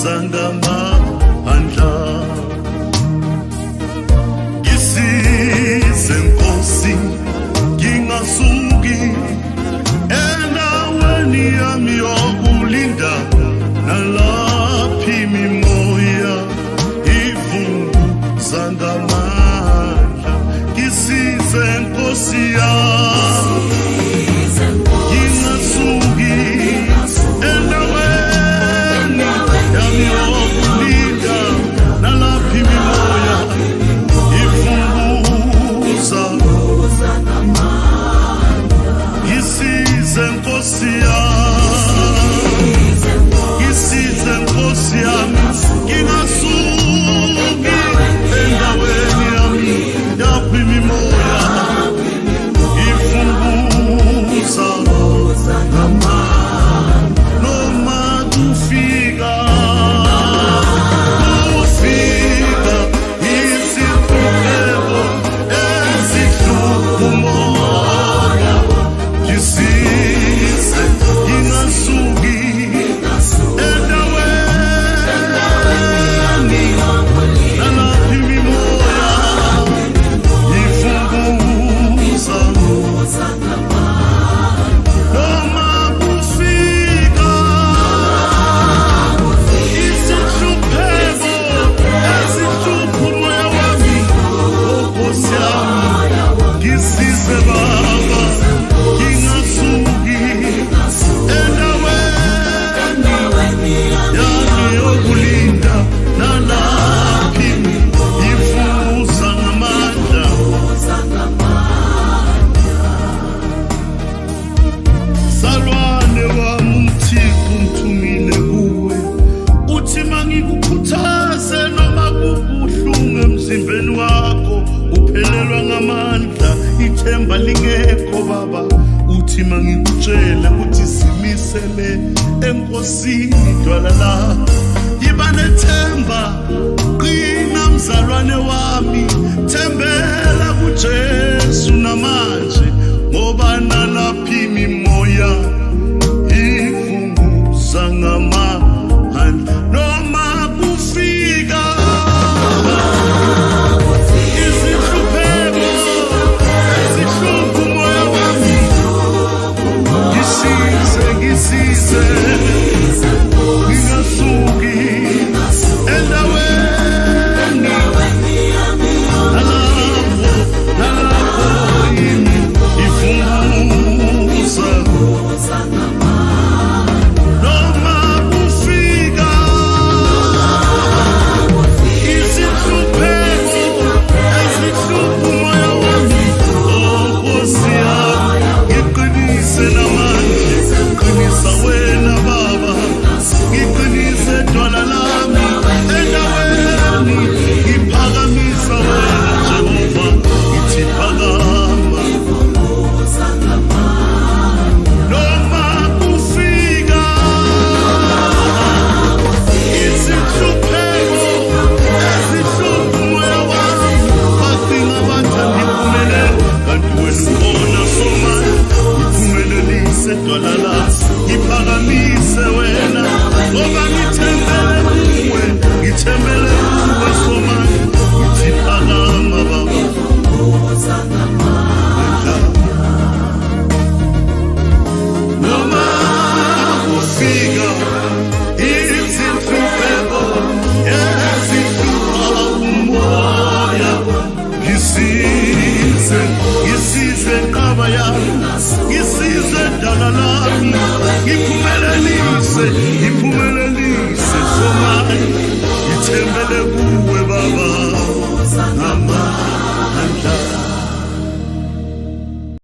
zangamandla. Ngisize Nkosi, ngingasuki endaweni yami yokulinda, nalaphi imimoya ivunguzangamandla. Ngisize Nkosi yami, ngingasuki endaweni yami yokulinda, nalaphi imimoya ivunguzangamandla. Ngisize Nkosi yami, ngisize Nkosi yami, ngingasuki endaweni yami yaphi imimoya ivunguzangamandla. Noma kufika izihlupheko ezihlupha umoya, ngisize ngingasuki endaweni nalaphi imimoya ivunguzangamandla. Noma kufika izihlupheko ezihlupha umoya wami, Nkosi yami, ngisize Baba, ngingasuki endaweni yami yokulinda, nalaphi ivunguzangamandla. Salwane wami, uMthixo umthumile kuwe, uthi mangikukhuthaze noma kubuhlungu emzimbeni wakho, uphelelwa ngamandla, ithemba lingekho Baba. Uthi mangikutshele ukuthi simisele eNkosini dwala, yiba nethemba, qina mzalwane wami, thembela kuJesu namanje, ngoba nalaphi imimoya ivunguzangamandla. Noma kufika izihlupheko ezihlupha umoya wami, ngisize ngingasuki endaweni nalapho yimi ivunguzangamandla. Noma kufika izihlupheko ezihlupha umoya wami, Nkosi yami, ngiqinise namanje, qinisa wena Baba, ngiqinise dwala